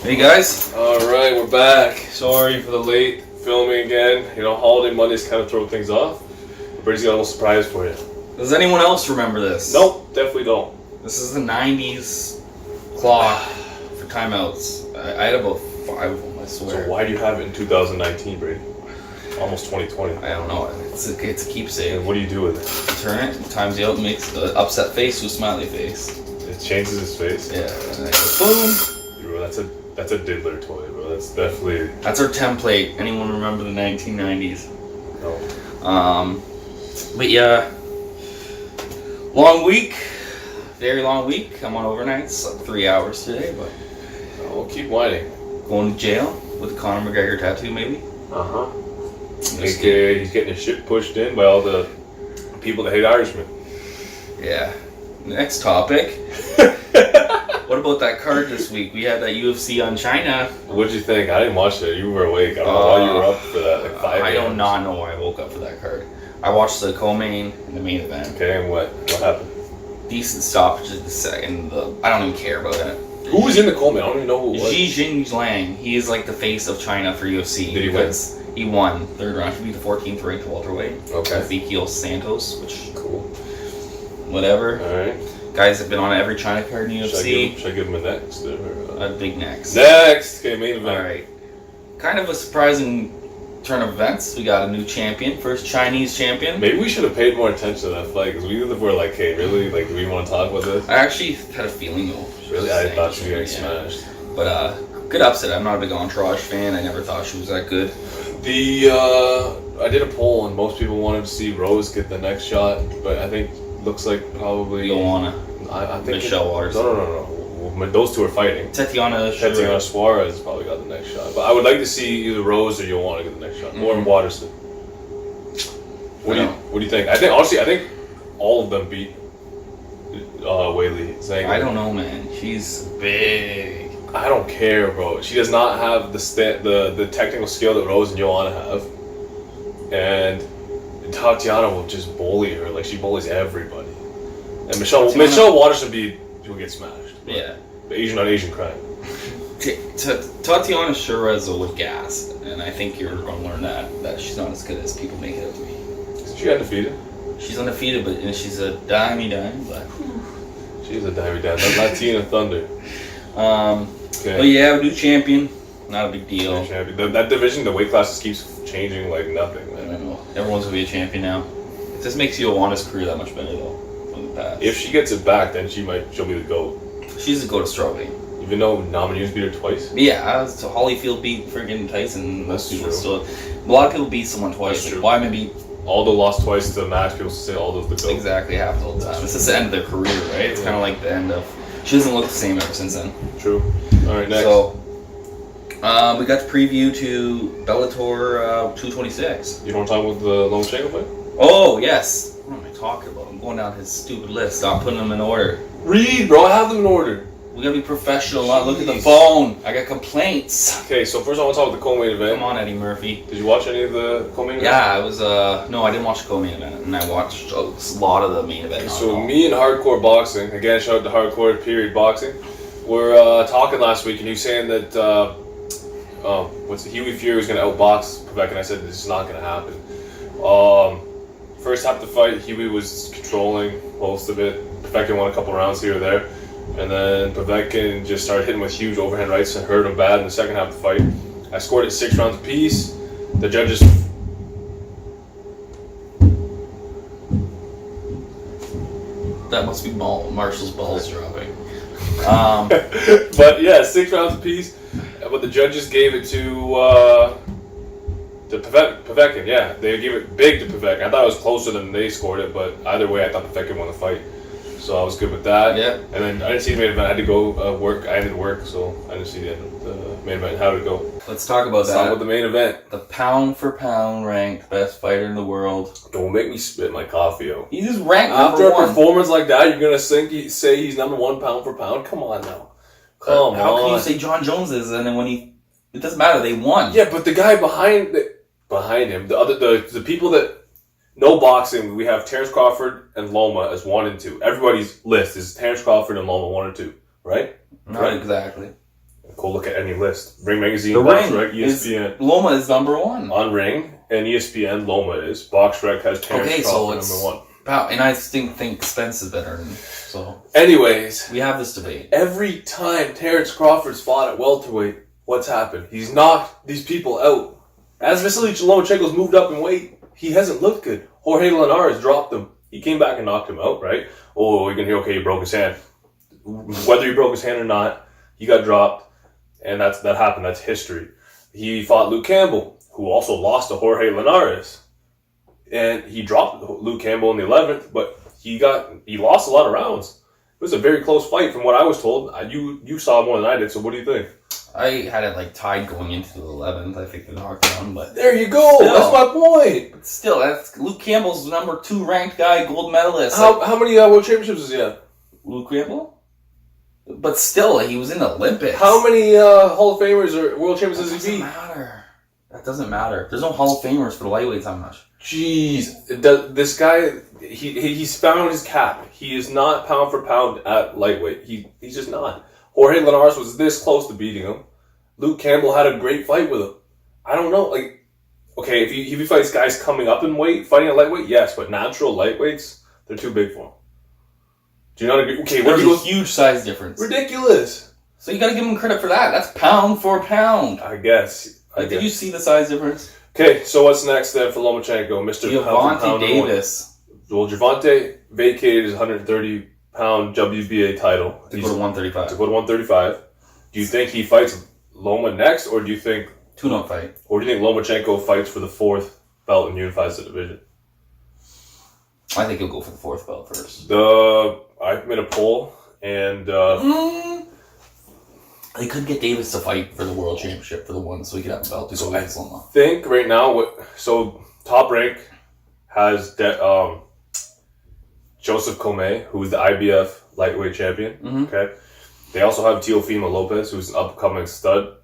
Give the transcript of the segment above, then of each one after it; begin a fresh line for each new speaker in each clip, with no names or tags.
Hey guys.
Alright, we're back. Sorry for the late filming again. You know, holiday Mondays kind of throw things off. Brady's got a little surprise for you.
Does anyone else remember this?
Nope, definitely don't.
This is the 90s clock for timeouts. I had about 5 of them, I swear.
So why do you have it in 2019, Brady? Almost 2020.
I don't know. It's a keepsake.
And what do you do with it?
You turn it, times you out, makes the upset face to a smiley face.
It changes his face?
Yeah, and then boom!
Bro, that's a diddler toy, bro. That's definitely...
That's our template. Anyone remember the 1990s?
No.
But yeah, long week, very long week. I'm on overnights, like 3 hours today, but
We'll keep whining.
going to jail with a Conor McGregor tattoo, maybe.
Uh-huh. He's getting his shit pushed in by all the people that hate Irishmen.
Yeah. Next topic. What about that card this week? We had that UFC on China.
What'd you think? I didn't watch it. You were awake. I don't know why you were up for that. Like 5
I
a.m.
do not know why I woke up for that card. I watched the co-main and the main event.
Okay, and what happened?
Decent stoppage at the second. I don't even care about it.
Who was in the Coleman? I don't even know who it was.
Jingliang. He is like the face of China for UFC.
Did he win?
He won third round. He beat the 14th ranked welterweight.
Okay.
Ezekiel Santos, which
Cool.
whatever.
All right.
Guys have been on every China card in UFC.
Should I give him a next?
A big next.
Next! Okay, main event.
All right. Kind of a surprising turn of events. We got a new champion, first Chinese champion.
Maybe we should have paid more attention to that fight, because we were like, hey, really? Like, do we want to talk about this?
I actually had a feeling though.
Really? I thought she was getting smashed.
But good upset. I'm not a big Entourage fan. I never thought she was that good.
I did a poll, and most people wanted to see Rose get the next shot, but I think looks like probably...
Joanna.
I think
Michelle Waters.
No. Those two are fighting.
Tatiana
Suarez probably got the next shot. But I would like to see either Rose or Joanna get the next shot. Or Waterson. What do you think? I think all of them beat Weili.
I don't know, man. She's big.
I don't care, bro. She does not have the technical skill that Rose and Joanna have. And Tatiana will just bully her. Like, she bullies everybody. And Michelle Waters will get smashed.
Yeah.
Asian on Asian crime.
Tatiana Suarez would gas, and I think you're going to learn that she's not as good as people make it out to be.
Isn't she undefeated?
She's undefeated, but she's a dime, but
she's a dime. Latina Thunder.
Okay. But yeah, a new champion, not a big deal.
That division, the weight classes keeps changing like nothing, man.
I don't know. Everyone's gonna be a champion now. It just makes Joanna's career that much better though. From the past.
If she gets it back, then she'll be the GOAT.
She's the GOAT of strawberry.
Even though Namajunas beat her twice?
Yeah, so Holyfield beat friggin' Tyson.
That's true.
Still, a lot of people beat someone twice.
That's true.
Wyman beat...
Aldo lost twice to Max. People say Aldo's the GOAT.
Exactly, happens all the time. It's just the end of their career, right? It's kind of like the end of... She doesn't look the same ever since then.
True. Alright, next.
So, we got the preview to Bellator 226.
You don't want to talk about the Lomachenko fight?
Oh, yes. What am I talking about? I'm going down his stupid list. Stop putting them in order.
Read, bro. I have them in order.
We gotta be professional, not look at the phone. I got complaints.
Okay, so first I want to talk about the co-main event.
Come on, Eddie Murphy.
Did you watch any of the co-main event?
Yeah, I was, no, I didn't watch the co-main event, and I watched a lot of the main event.
So me and Hardcore Boxing, again, shout out to Hardcore Period Boxing, were talking last week, and he was saying that, Huey Fury was going to outbox Pevek, and I said, this is not going to happen. First half of the fight, Huey was controlling most of it. Pevek won a couple rounds here or there. And then Povetkin just started hitting with huge overhand rights and hurt him bad in the second half of the fight. I scored it 6 rounds apiece. The judges...
That must be Marshall's balls dropping.
But yeah, 6 rounds apiece. But the judges gave it to Povetkin, yeah. They gave it big to Povetkin. I thought it was closer than they scored it, but either way, I thought Povetkin won the fight. So I was good with that.
Yeah.
And then I didn't see the main event. I had to go work. I ended work, so I didn't see the main event. How did it go?
Let's talk about
Let's talk about the main event.
The pound for pound ranked best fighter in the world.
Don't make me spit my coffee out.
He just ranked
after
number
a
one.
performance like that. You're gonna say he's number 1 pound for pound? Come on now. Come on.
How can you say John Jones is, and then when it doesn't matter. They won.
Yeah, but the guy behind him, the people that. No boxing, we have Terrence Crawford and Loma as 1 and 2. Everybody's list is Terrence Crawford and Loma 1 and 2, right?
Not exactly.
Go look at any list. Ring Magazine,
The
Box
Ring
Rec, ESPN.
Loma is number one.
On Ring and ESPN, Loma is. Box Rec has Terrence Crawford number one.
Wow, and I think Spence is better. So,
anyways,
we have this debate.
Every time Terrence Crawford's fought at welterweight, what's happened? He's knocked these people out. As Vasily Lomachenko's moved up in weight, he hasn't looked good. Jorge Linares dropped him. He came back and knocked him out, right? Oh, you can hear, okay, he broke his hand. Whether he broke his hand or not, he got dropped, and that happened. That's history. He fought Luke Campbell, who also lost to Jorge Linares. And he dropped Luke Campbell in the 11th, but he lost a lot of rounds. It was a very close fight from what I was told. You saw more than I did, so what do you think?
I had it tied going into the 11th. I think the knockdown, but
there you go. Still, that's my point.
But still, that's Luke Campbell's number 2 ranked guy, gold medalist.
How many world championships does he have?
Luke Campbell? But still, he was in the Olympics.
How many Hall of Famers or world champions does he beat?
That doesn't matter. There's no Hall of Famers for the lightweights that much.
Jeez, this guy, he's found his cap. He is not pound for pound at lightweight. He's just not. Jorge Linares was this close to beating him. Luke Campbell had a great fight with him. I don't know, okay, if he fights guys coming up in weight, fighting at lightweight, yes, but natural lightweights, they're too big for him. Do you not agree? Okay,
there's a huge size difference.
Ridiculous.
So you got to give him credit for that. That's pound for pound.
I guess.
Did you see the size difference?
Okay, so what's next then for Lomachenko? Mr.
Gervonta Davis.
Well, Gervonta vacated his 130-pound WBA title.
To go to 135.
To go to 135. Do you think he fights Loma next, or do you think...
Tune-up fight.
Or do you think Lomachenko fights for the 4th belt and unifies the division?
I think he'll go for the 4th belt first.
I made a poll, and...
They could get Davis to fight for the world championship for the 1, so he could have a belt to go against Loma.
I think right now, Top Rank has Joseph Comey, who is the IBF lightweight champion.
Mm-hmm.
Okay, they also have Teofimo Lopez, who's an upcoming stud.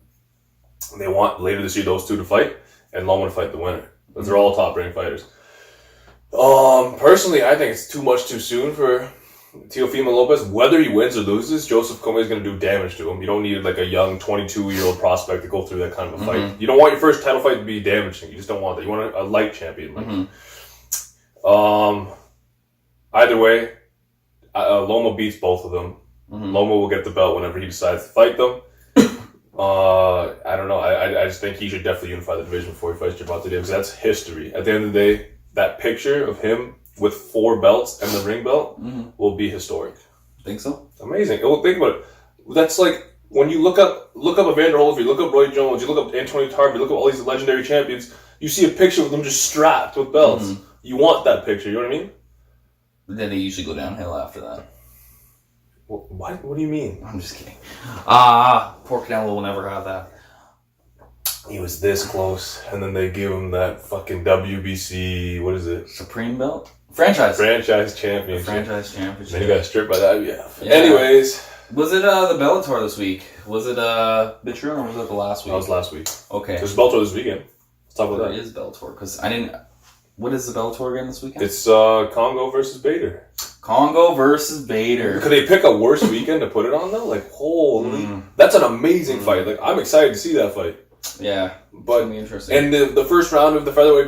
They want later this year those two to fight, and Loma to fight the winner. Those are all Top Rank fighters. Personally, I think it's too much too soon for Teofimo Lopez. Whether he wins or loses, Joseph Comey is going to do damage to him. You don't need a young 22-year-old prospect to go through that kind of a fight. You don't want your first title fight to be damaging. You just don't want that. You want a light champion. Either way, Loma beats both of them. Loma will get the belt whenever he decides to fight them. I don't know. I just think he should definitely unify the division before he fights Gervonta Davis. That's history. At the end of the day, that picture of him with 4 belts and the ring belt will be historic.
Think so?
Amazing. Well, think about it. That's like when you look up Evander Holyfield, look up Roy Jones, you look up Antonio Tarver, you look up all these legendary champions, you see a picture of them just strapped with belts. You want that picture, you know what I mean?
But then they usually go downhill after that.
What do you mean?
I'm just kidding. Poor Canelo will never have that.
He was this close, and then they give him that fucking WBC, what is it?
Supreme belt? Franchise
championship.
Franchise championship.
Then he got stripped by the IBF. Yeah. Anyways.
Was it the Bellator this week? Was it Mitchell or was it the last week?
That was last week.
Okay.
There's Bellator this weekend. Let's talk about that.
It is Bellator, because I didn't... What is the Bellator again this weekend?
It's Congo versus Bader.
Congo versus Bader.
Could they pick a worse weekend to put it on though? Holy... That's an amazing fight. I'm excited to see that fight.
Yeah.
But,
it's going to be interesting.
And the first round of the featherweight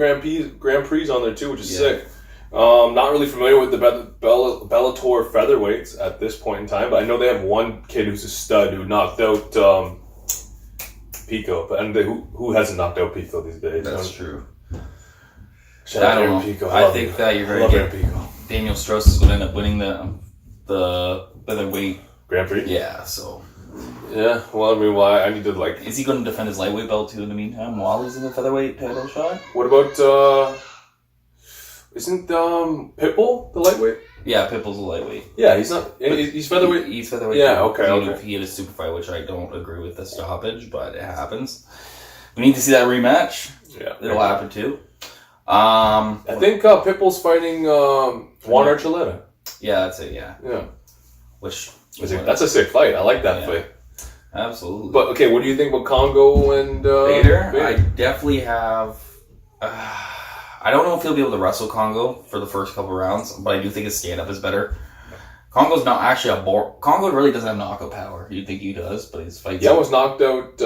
Grand Prix on there too, which is sick. Not really familiar with the Bellator featherweights at this point in time, but I know they have one kid who's a stud who knocked out Pico. And who hasn't knocked out Pico these days?
That's true.
Shout out Aaron Pico.
I think that you're going to get Daniel Strauss is going to end up winning the featherweight
Grand Prix.
Yeah. So.
Yeah. Well, I mean, I need to
Is he going to defend his lightweight belt too in the meantime while he's in the featherweight title shot?
What about Isn't Pitbull the lightweight?
Yeah, Pitbull's a lightweight.
Yeah, he's not. He's featherweight.
He's featherweight.
Yeah. Okay.
He had a super fight, which I don't agree with the stoppage, but it happens. We need to see that rematch.
Yeah.
It'll happen too.
I think Pitbull's fighting Juan Archuleta.
Yeah, that's it. Yeah.
Yeah.
That's
a sick fight. I like that fight.
Absolutely.
But okay, what do you think about Congo and
Bader? I definitely have. I don't know if he'll be able to wrestle Congo for the first couple rounds, but I do think his stand-up is better. Congo's not actually Congo really doesn't have knockout power. You'd think he does, but his fights.
He almost knocked out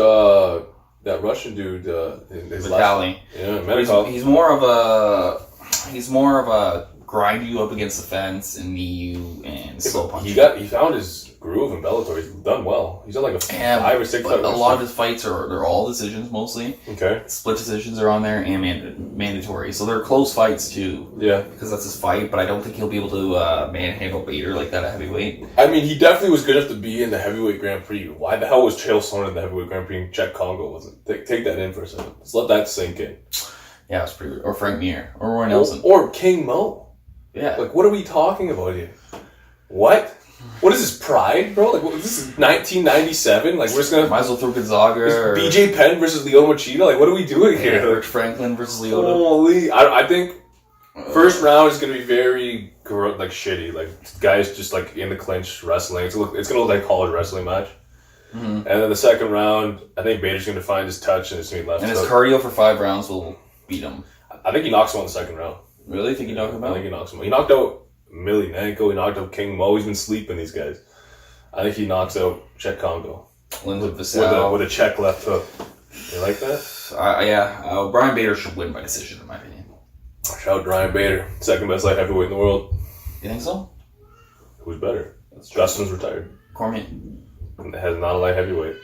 that Russian dude in his
Vitaly. He's more of a grind you up against the fence and knee you and slow punch.
He found his groove in Bellator. He's done well. He's done like a 5 or 6 fight.
A lot of his fights they're all decisions mostly.
Okay.
Split decisions are on there and mandatory. So they're close fights too.
Yeah.
Because that's his fight, but I don't think he'll be able to manhandle Bader like that at heavyweight.
I mean, he definitely was good enough to be in the heavyweight Grand Prix. Why the hell was Chael Sonnen in the heavyweight Grand Prix and Czech Congo wasn't? Take that in for a second. Let's let that sink in. Yeah,
it's pretty weird. Or Frank Mir. Or Roy Nelson.
Or King Mo.
Yeah.
Like, what are we talking about here? What? What is this, pride, bro? Like, this is 1997? Like, we're just gonna...
Might as well throw Gonzaga or...
BJ Penn versus Lyoto Machida? Like, what are we doing here?
Rich Franklin versus Lyoto.
Holy... I think first round is gonna be very, like, shitty. Like, guys just, like, in the clinch wrestling. It's gonna look like a college wrestling match. Mm-hmm. And then the second round, I think Bader's gonna find his touch and it's gonna be left.
And his cardio for 5 rounds will beat him.
I think he knocks him on the second round.
Really? Think he knocked him out?
I think he knocks him out. He knocked out Emelianenko. He knocked out King Mo. He's been sleeping, these guys. I think he knocks out Czech Congo. With a Czech left hook. You like that?
Brian Bader should win by decision, in my opinion.
Shout out Brian Bader. Second best light heavyweight in the world.
You think so?
Who's better? Justin's retired.
Cormier.
And has not a light heavyweight.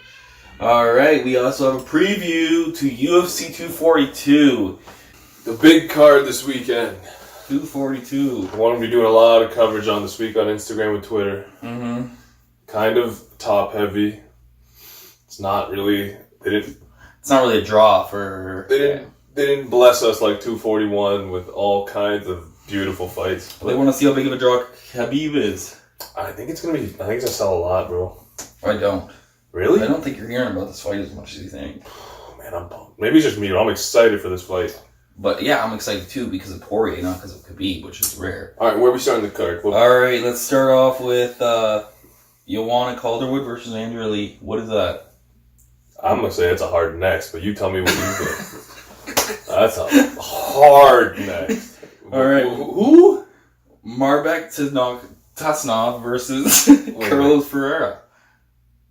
Alright, we also have a preview to UFC 242.
The big card this weekend.
242.
The one we'll be doing a lot of coverage on this week on Instagram and Twitter.
Mm-hmm.
Kind of top heavy. It's not really...
It's not really a draw for...
They didn't bless us like 241 with all kinds of beautiful fights.
They want to see how big of a draw Khabib is.
I think it's gonna sell a lot, bro.
I don't.
Really?
I don't think you're hearing about this fight as much as you think.
Oh, man, I'm pumped. Maybe it's just me, but I'm excited for this fight.
But yeah, I'm excited too because of Poirier, not because of Khabib, which is rare.
Alright, where are we starting the card?
Alright, let's start off with Joanna Calderwood versus Andrea Lee. What is that?
I'm going to say it's a hard next, but you tell me what you think. That's a hard next.
Alright.
Who?
Marbek Tasnov versus Carlos Ferreira.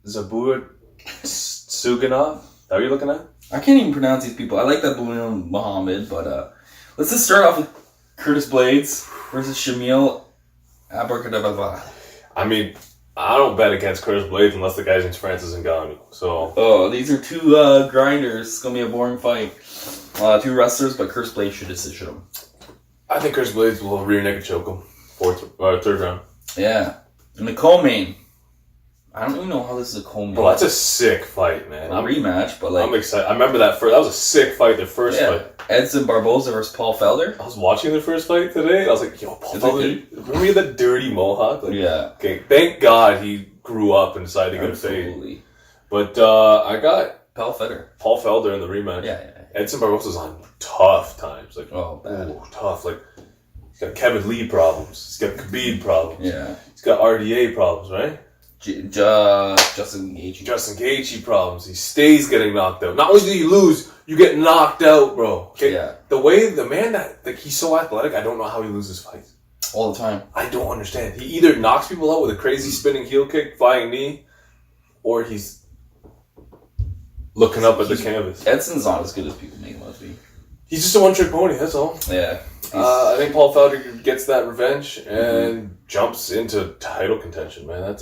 Zabur Suganov? Is that what you're looking at?
I can't even pronounce these people. I like that balloon Muhammad, but let's just start off with Curtis Blades versus Shamil Abracadabra.
I mean, I don't bet against Curtis Blades unless the guy's name's Francis Ngannou. So.
These are two grinders. It's gonna be a boring fight. 2 wrestlers, but Curtis Blades should decision them.
I think Curtis Blades will rear naked choke him. 3rd round.
Yeah, and the co-main. I don't even know how this is a co-main.
Bro, that's a sick fight, man.
A rematch, but like...
I'm excited. I remember that was a sick fight, their first fight.
Edson Barboza versus Paul Felder.
I was watching their first fight today, and I was like, yo, Paul Felder, remember he had that dirty mohawk? Like,
yeah.
Okay, thank God he grew up and decided to get a fade. But I got...
Paul
Felder in the rematch.
Yeah.
Edson Barboza's on tough times. Like,
bad.
Ooh, tough. Like, he's got Kevin Lee problems. He's got Khabib problems.
Yeah.
He's got RDA problems, right?
Justin
Gaethje problems. He stays getting knocked out. Not only do you lose, you get knocked out, bro. Okay?
Yeah.
The man that, like, he's so athletic, I don't know how he loses fights.
All the time.
I don't understand. He either knocks people out with a crazy spinning heel kick, flying knee, or he's looking up at the canvas.
Edson's not as good as people make him out to be.
He's just a one-trick pony, that's all.
Yeah.
I think Paul Felder gets that revenge and jumps into title contention, man.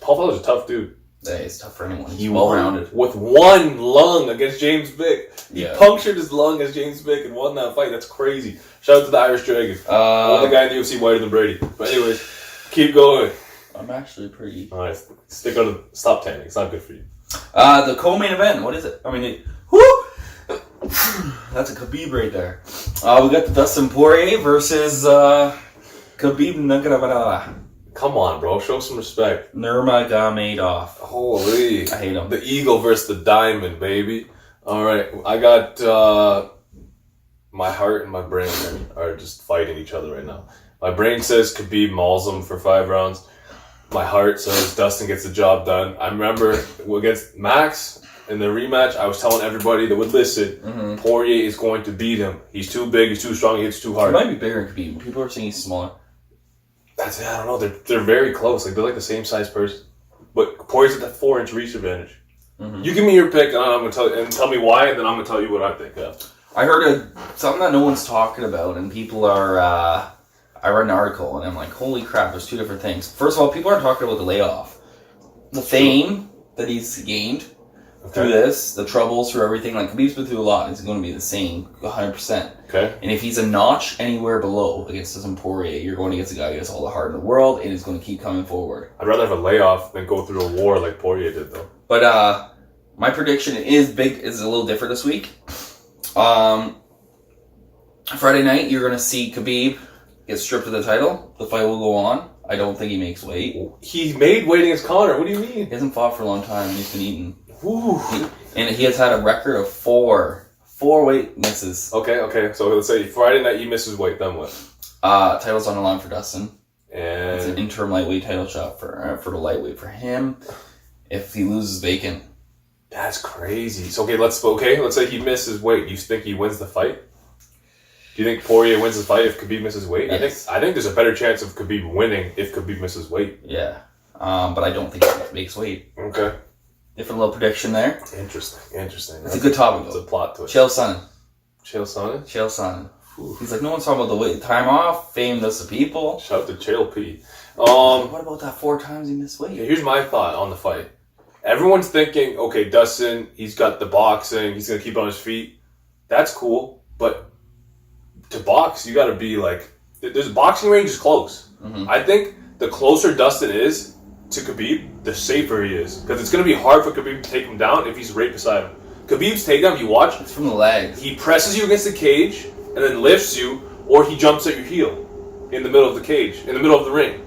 Paul Felder's a tough dude.
Yeah, he's tough for anyone. He's well-rounded.
With one lung against James Vick. He
Yeah.
punctured his lung against James Vick and won that fight. That's crazy. Shout out to the Irish Dragon. The guy in the UFC whiter than Brady. But anyways, keep going.
I'm actually pretty...
Alright, stop tanning. It's not good for you.
The co-main event, what is it? I mean, whoo! That's a Khabib right there. We got the Dustin Poirier versus Khabib Nurmagomedov.
Come on, bro. Show some respect.
Nurmagomedov.
Holy.
I hate him.
The eagle versus the diamond, baby. Alright, I got... my heart and my brain are just fighting each other right now. My brain says Khabib mauls him for 5 rounds. My heart says Dustin gets the job done. I remember against Max in the rematch, I was telling everybody that would listen, Poirier is going to beat him. He's too big, he's too strong, he hits too hard.
He might be bigger than Khabib. People are saying he's smaller.
I don't know. They're very close. Like they're like the same size person, but Poirier's at that 4-inch reach advantage. Mm-hmm. You give me your pick, and I'm gonna tell you, and tell me why, and then I'm gonna tell you what I think. Yeah.
I heard something that no one's talking about, and people are. I read an article, and I'm like, holy crap! There's two different things. First of all, people aren't talking about the layoff, the fame that he's gained through this, the troubles through everything. Like Khabib's been through a lot. It's going to be the same, 100%.
Okay. And
if he's a notch anywhere below against Dustin Poirier, you're going against a guy who has all the heart in the world, and is going to keep coming forward.
I'd rather have a layoff than go through a war like Poirier did, though.
But my prediction is a little different this week. Friday night, you're going to see Khabib get stripped of the title. The fight will go on. I don't think he makes weight.
He made weight against Conor. What do you mean?
He hasn't fought for a long time, and he's been eating.
Ooh.
And he has had a record of four weight misses.
Okay. So let's say Friday night he misses weight, then what?
Title's on the line for Dustin.
And
it's an interim lightweight title shot for the lightweight for him. If he loses vacant.
That's crazy. So let's say he misses weight. You think he wins the fight? Do you think Poirier wins the fight if Khabib misses weight?
Yes.
I think there's a better chance of Khabib winning if Khabib misses weight.
Yeah. But I don't think he makes weight.
Okay.
Different little prediction there.
Interesting.
It's a good topic, though.
It's a plot twist.
Chael Sonnen. He's like, no one's talking about the weight. Time off, fame, this the people.
Shout out to Chael P.
What about that 4 times he missed weight?
Here's my thought on the fight. Everyone's thinking, okay, Dustin, he's got the boxing, he's going to keep on his feet. That's cool, but to box, you got to be like, there's boxing range is close. Mm-hmm. I think the closer Dustin is to Khabib, the safer he is. Because it's going to be hard for Khabib to take him down if he's right beside him. Khabib's takedown, if you watch,
it's from the legs.
He presses you against the cage and then lifts you, or he jumps at your heel in the middle of the cage, in the middle of the ring.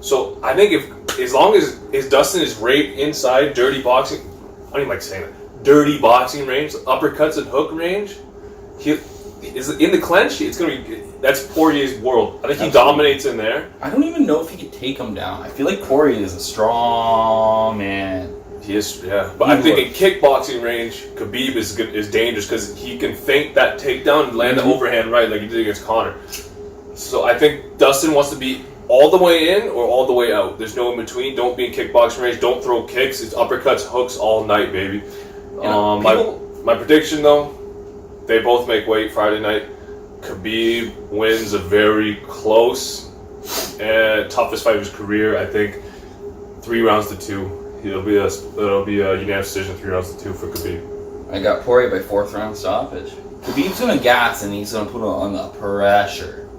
So I think as long as Dustin is right inside dirty boxing, I don't even like saying that, dirty boxing range, uppercuts and hook range, he is in the clinch. It's gonna be that's Poirier's world. I think he dominates in there.
I don't even know if he could take him down. I feel like Poirier is a strong man.
He is, yeah. But I think in kickboxing range, Khabib is dangerous because he can feint that takedown and land the overhand right like he did against Conor. So I think Dustin wants to be all the way in or all the way out. There's no in between. Don't be in kickboxing range. Don't throw kicks. It's uppercuts, hooks all night, baby. My prediction though, they both make weight Friday night. Khabib wins a very close and toughest fight of his career. I think 3-2. It'll be a unanimous decision, 3-2 for Khabib.
I got Poirier by 4th round stoppage. Khabib's gonna gas and he's gonna put on the pressure.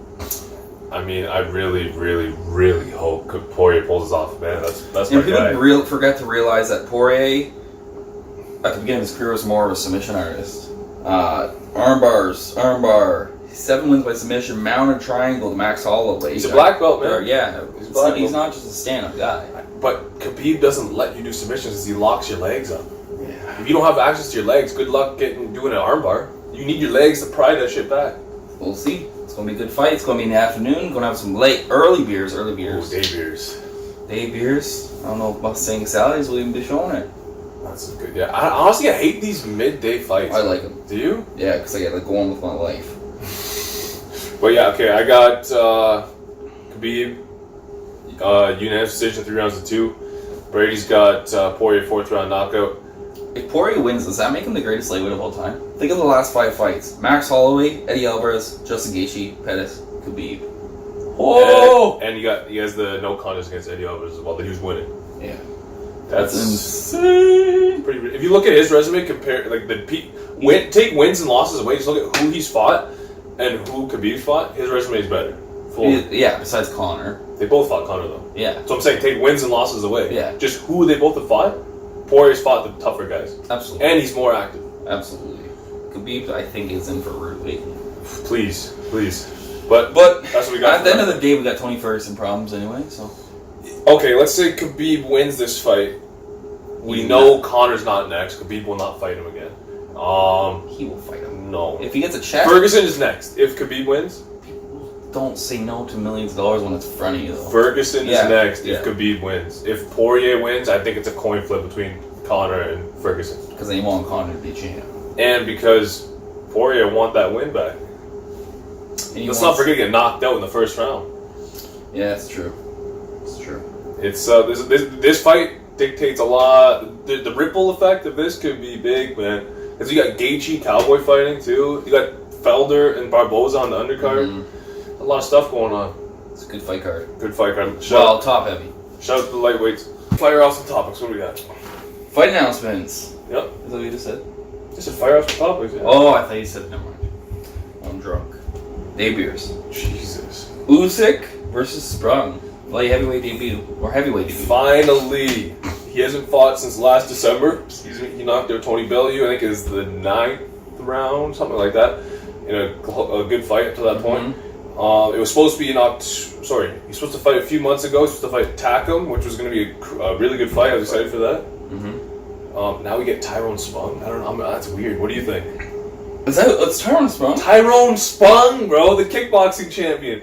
I mean, I really, really, really hope Poirier pulls this off, man. That's my guy.
People forget to realize that Poirier, at the beginning of his career, was more of a submission artist. Armbar. 7 wins by submission, mounted triangle to Max Holloway.
He's a black belt, man.
Yeah, he's not just a stand-up guy.
But Khabib doesn't let you do submissions because he locks your legs up. Yeah. If you don't have access to your legs, good luck doing an armbar. You need your legs to pry that shit back.
We'll see. It's going to be a good fight. It's going to be in the afternoon. Going to have some early beers.
Ooh, day beers.
Day beers. I don't know if Mustang Sally's will even be showing it.
That's good. Yeah. Honestly, I hate these midday fights.
I like them.
Do you?
Yeah, because I got to go on with my life.
But yeah, okay. I got Khabib. Unanimous decision, 3-2. Brady's got Poirier 4th round knockout.
If Poirier wins, does that make him the greatest lightweight of all time? Think of the last 5 fights: Max Holloway, Eddie Alvarez, Justin Gaethje, Pettis, Khabib.
Oh! And he has the no contest against Eddie Alvarez as well that he was winning.
Yeah,
that's insane. If you look at his resume, compare take wins and losses away. Just look at who he's fought and who Khabib fought. His resume is better.
Yeah, besides Conor.
They both fought Conor though.
Yeah.
So I'm saying take wins and losses away.
Yeah.
Just who they both have fought. Poirier's fought the tougher guys.
Absolutely.
And he's more active.
Absolutely. Khabib, I think, is in for a rude week.
Please. But that's what we got.
At the end of the day, we got Tony Ferguson problems anyway, so.
Okay, let's say Khabib wins this fight. We know Conor's not next. Khabib will not fight him again.
He will fight him.
No.
If he gets a check.
Ferguson is next. If Khabib wins.
Don't say no to millions of dollars when it's in front of you, though.
Ferguson is next if Khabib wins. If Poirier wins, I think it's a coin flip between Conor and Ferguson.
Because they want Conor to be champ.
And because Poirier want that win back. Let's not forget to get knocked out in the first round.
Yeah, it's true. It's true.
It's this fight dictates a lot. The ripple effect of this could be big, man. Because you got Gaethje Cowboy fighting too. You got Felder and Barboza on the undercard. A lot of stuff going on.
It's a good fight card.
Good fight card.
Top heavy.
Shout out to the lightweights. Fire off some topics. What do we got?
Fight announcements.
Yep.
Is that what you just said?
Just a fire off some topics. Yeah.
Oh, I thought you said never mind. I'm drunk. Debuts.
Jesus.
Usyk versus Sprung. Light heavyweight debut or heavyweight debut.
Finally, he hasn't fought since last December. He knocked out Tony Bellew. I think it's the 9th round, something like that, in a good fight up to that point. It was supposed to be Sorry, he's supposed to fight a few months ago. He was supposed to fight Takum, which was going to be a really good fight. I was excited for that. Now we get Tyrone Spong. I don't know. That's weird. What do you think?
It's Tyrone Spong?
Tyrone Spong, bro, the kickboxing champion.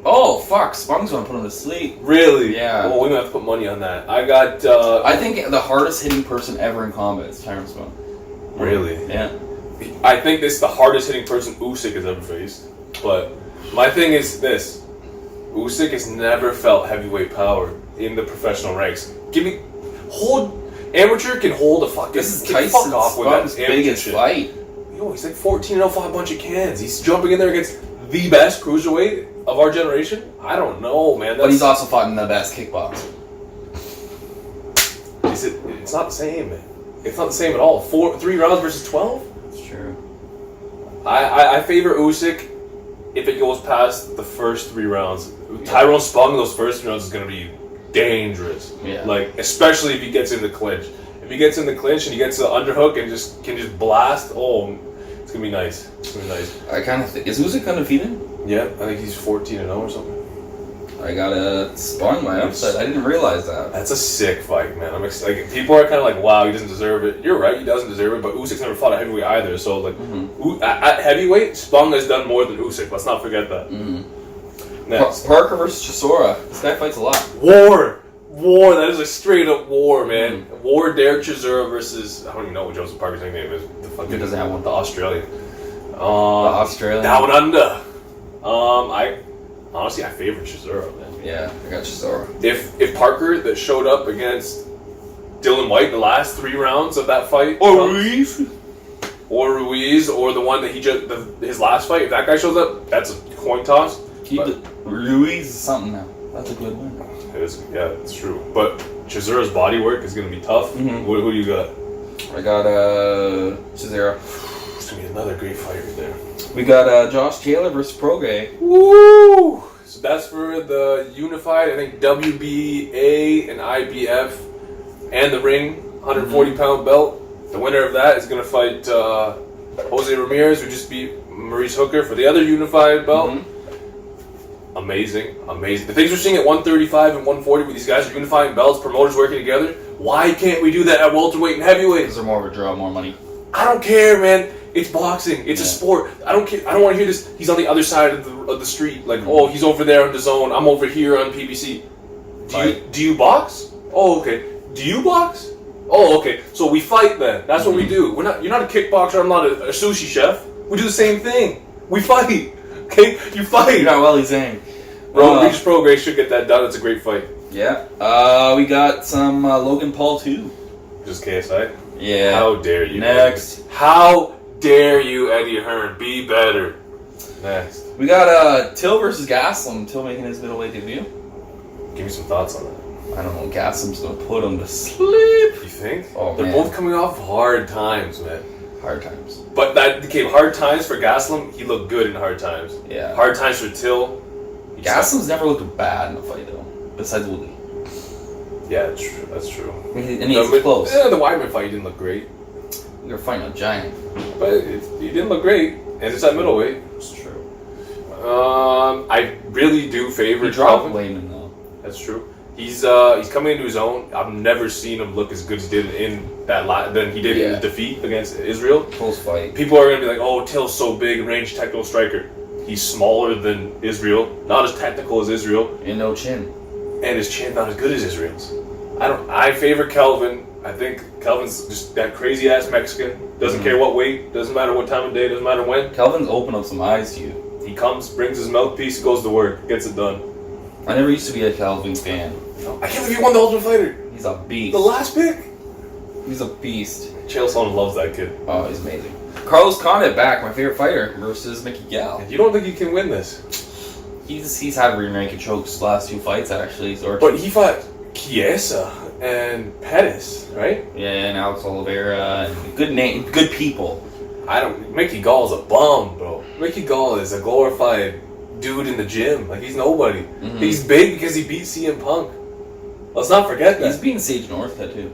Oh, fuck. Spong's going to put him to sleep.
Really?
Yeah.
Well, we're going to have to put money on that. I got...
I think the hardest hitting person ever in combat is Tyrone Spong.
Really?
Yeah.
I think this is the hardest hitting person Usyk has ever faced. But my thing is this. Usyk has never felt heavyweight power in the professional ranks. Amateur can hold a fucking...
This is Tyson Spong's biggest fight.
Yo, he's like 14-0, fought a bunch of cans. He's jumping in there against the best cruiserweight of our generation? I don't know, man.
But he's also fought in the best kickboxer.
It's not the same, man. It's not the same at all. 3 rounds versus 12?
That's true.
I favor Usyk if it goes past the first 3 rounds. Tyrone Spong in those first 3 rounds is going to be dangerous.
Yeah.
Like, especially if he gets in the clinch. If he gets in the clinch and he gets the underhook and can just blast, it's gonna be nice. It's gonna be nice.
I kind of think, is Usyk undefeated?
Yeah, I think he's 14-0 or something.
I got a Spong my upside. I didn't realize that.
That's a sick fight, man. Like, people are kind of like, wow, he doesn't deserve it. You're right, he doesn't deserve it. But Usyk's never fought a heavyweight either. So like, at heavyweight, Spong has done more than Usyk. Let's not forget that. Next,
Parker versus Chisora. This guy fights a lot.
War. That is a straight up war, man. War. Derek Chisora versus I don't even know what Joseph Parker's nickname is. The fucking
He doesn't have one.
The Australian.
The Australian.
Down under. I favor Chisora, man.
Yeah, I got Chisora.
If Parker that showed up against Dylan White in the last 3 rounds of that fight,
or Ruiz,
or the one that his last fight, if that guy shows up, that's a coin toss.
Ruiz is something now. That's a good one.
Yeah, it's true. But Chisora's body work is going to be tough. Who do you got?
I got Chisora.
It's going to be another great fight right there.
We got Josh Taylor versus Prograis.
Woo! So that's for the unified, I think, WBA and IBF and the ring 140-pound belt. The winner of that is going to fight Jose Ramirez, who just beat Maurice Hooker for the other unified belt. Amazing. The things we're seeing at 135 and 140 with these guys are unifying belts, promoters working together. Why can't we do that at welterweight and heavyweight?
Because they're more of a draw, more money.
I don't care, man. It's boxing. It's a sport. I don't care. I don't want to hear this. He's on the other side of the street. Like, oh, he's over there on the zone. I'm over here on PBC. Do you box? Oh, okay. Do you box? Oh, okay. So we fight then. That's what we do. You're not a kickboxer. I'm not a sushi chef. We do the same thing. We fight. Okay, you fight.
You're not well, he's saying.
Regis Prograis should get that done. It's a great fight.
Yeah. We got some Logan Paul too.
Just KSI?
Yeah.
How dare you?
Next.
How dare you, Eddie Hearn? Be better. Next.
We got Till versus Gaslam. Till making his middleweight debut.
Give me some thoughts on that.
I don't know. Gaslam's gonna put him to sleep.
You think?
Oh,
They're both coming off hard times, man.
Hard times.
But that became hard times for Gaslam. He looked good in hard times.
Yeah.
Hard times for Till.
Gaslam's never looked bad in a fight though. Besides Woodley.
Yeah, that's true.
And he's close.
Yeah, the Weidman fight, he didn't look great.
We were fighting a giant.
But he didn't look great. And it's at middleweight.
It's true.
I really do favor
He dropped
Calvin.
Wayman though.
That's true. He's coming into his own. I've never seen him look as good as he did in than he did in the defeat against Israel.
Close fight.
People are gonna be like, "Oh, Till's so big, range technical striker." He's smaller than Israel, not as technical as Israel,
And no chin.
and his chin's not as good as Israel's. I favor Kelvin. I think Kelvin's just that crazy ass Mexican. Doesn't care what weight. Doesn't matter what time of day. Doesn't matter when.
Kelvin's opened up some eyes to you.
He comes, brings his mouthpiece, goes to work, gets it done.
I never used to be a Calvin fan.
I can't believe he won the Ultimate Fighter.
He's a beast.
The last pick.
He's a beast.
Chael Sonnen loves that kid.
Oh, he's amazing. Carlos Condit back, my favorite fighter, versus Mickey Gall.
You don't think he can win this?
He's had rear naked chokes the last 2 fights, actually.
But he fought Chiesa and Pettis, right?
Yeah, and Alex Oliveira. And good people.
Mickey Gall is a bum, bro. Mickey Gall is a glorified dude in the gym. Like, he's nobody. Mm-hmm. He's big because he beat CM Punk. Let's not forget that.
He's beating Sage Northcutt, too.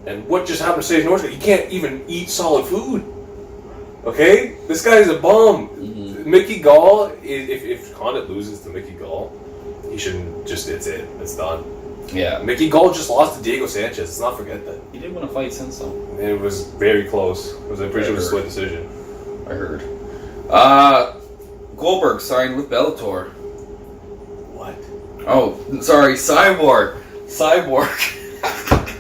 And what just happened to Sage Northcutt? He can't even eat solid food. Okay? This guy's a bum. Mm-hmm. Mickey Gall, if Condit loses to Mickey Gall, he shouldn't just, it's done.
Yeah.
Mickey Gall just lost to Diego Sanchez. Let's not forget that.
He did win a fight since, though.
It was very close. I'm pretty sure it was a split decision.
I heard. Goldberg signed with Bellator.
What?
Oh, sorry, Cyborg.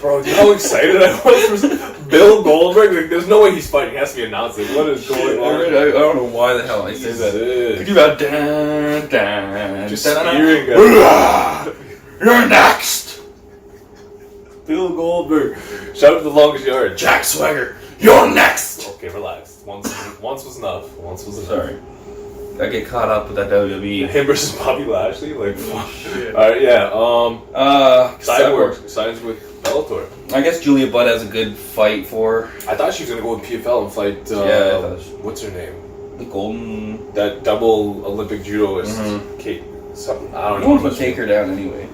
Bro, do you know how excited I was for Bill Goldberg? Like, there's no way he's fighting. He has to be announced. Like, what is going on?
I don't know why the hell I say that. Could you about
just steering
You're next!
Bill Goldberg. Shout out to the longest yard.
Jack Swagger. You're next!
Okay, relax. Once was enough.
Sorry. I get caught up with that WWE.
Him versus Bobby Lashley? Like,
shit.
Alright, yeah.
Cyborg
signs with Bellator.
I guess Julia Budd has a good fight for.
I thought she was going to go with PFL and fight, what's her name?
The Golden...
That double Olympic judoist. Mm-hmm. Kate, something. I don't know.
You won't take her down anyway.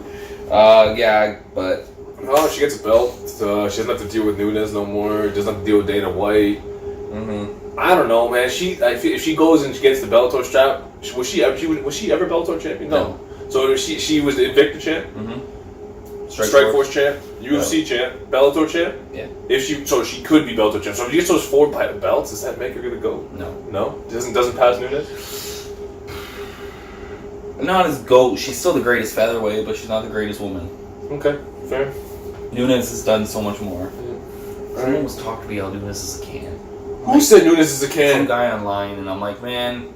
Yeah, but...
Oh, she gets a belt. She doesn't have to deal with Nunes no more. Doesn't have to deal with Dana White.
Mm-hmm.
I don't know, man. If she goes and she gets the Bellator strap, was she ever Bellator champion? No. So she was the Invicta champ,
mm-hmm.
Strikeforce champ, UFC champ, Bellator champ.
Yeah.
So she could be Bellator champ. So if you get those 4 belts, does that make her gonna go? No. Doesn't pass Nunes.
Not as GOAT. She's still the greatest featherweight, but she's not the greatest woman.
Okay, fair.
Nunes has done so much more. Someone was talking to me about Nunes as a can.
Who said Nunes is a can?
Some guy online, and I'm like, man.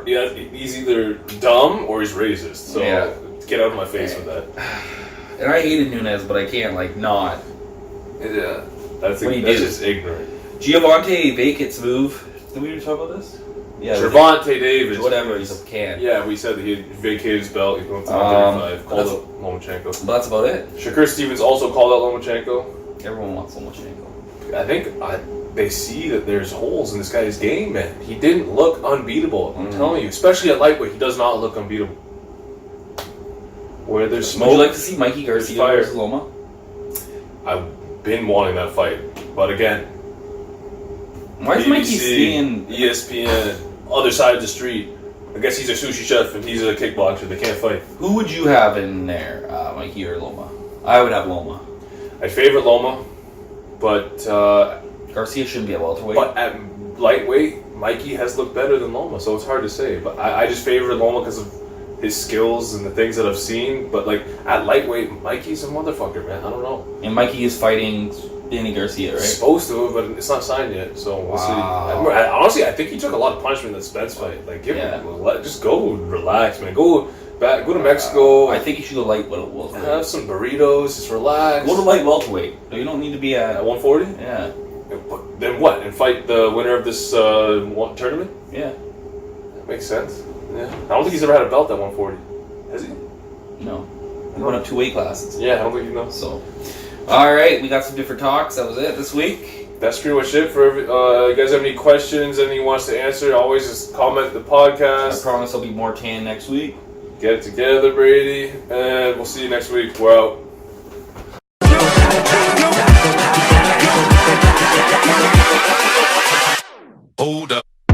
He's either dumb or he's racist. So get out of my face with that.
And I hated Nunes, but I can't not.
Yeah, that's just ignorant.
Gervonta Davis's move. Did we talk about this? Yeah.
Gervonta Davis.
Whatever, he's a can.
Yeah, we said that he had vacated his belt. He's going to 135. Called out Lomachenko.
But that's about it.
Shakur Stevens also called out Lomachenko.
Everyone wants Lomachenko.
I think they see that there's holes in this guy's game, man. He didn't look unbeatable. I'm telling you, especially at lightweight, he does not look unbeatable. Where there's smoke.
Would you like to see Mikey Garcia versus Loma?
I've been wanting that fight, but again,
why is Mikey staying
ESPN, other side of the street? I guess he's a sushi chef and he's a kickboxer. They can't fight.
Who would you have in there, Mikey or Loma? I would have Loma.
I favorite Loma, but
Garcia shouldn't be a welterweight.
But at lightweight, Mikey has looked better than Loma, so it's hard to say. But I just favor Loma because of his skills and the things that I've seen. But like at lightweight, Mikey's a motherfucker, man. I don't know.
And Mikey is fighting Danny Garcia, right?
Supposed to, but it's not signed yet, so we'll see. Honestly, I think he took a lot of punishment in the Spence fight. Like, just go relax, man. Go to Mexico.
I think you should go light welterweight.
Have some burritos, just relax.
Go to light welterweight. You don't need to be at
140.
Yeah.
Then what? And fight the winner of this tournament?
Yeah.
That makes sense. Yeah. I don't think he's ever had a belt at 140. Has he?
No. He went up 2 weight classes.
Yeah, I don't think he knows.
So. Alright, we got some different talks. That was it this week.
That's pretty much it for you guys have any questions, anything you want us to answer, always just comment the podcast.
I promise there'll be more tan next week.
Get it together, Brady, and we'll see you next week. We're out.